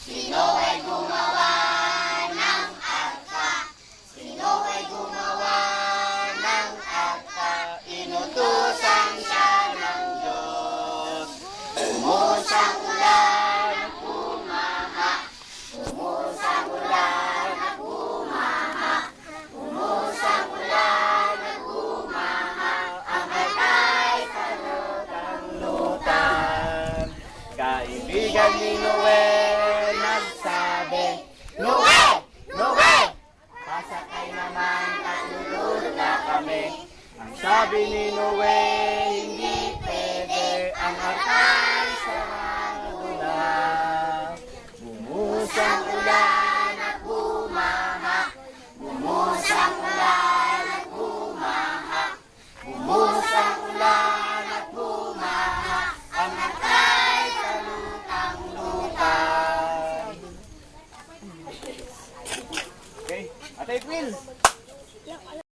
Sino ay gumawa ng arka? Sino ay gumawa ng arka? Inutusan siya ng Diyos. Umuhos ang ulan at bumaha. Umuhos ang ulan at bumaha. Umuhos ang ulan at bumaha. Ang arka'y kalutang-lutan. Kaibigan ni Noe nagsabi, Noe! Noe! Pasakay naman at lulunod na kami. Ang sabi ni Noe, hindi pwede. Ang arka'y sarado na. Bumuhos ang ulan at bumaha. Bumuhos ang ulan at bumaha. Bumuhos ang ulan at bumaha. Ang arka'y kalutang-lutan. Okay, Ate Quil.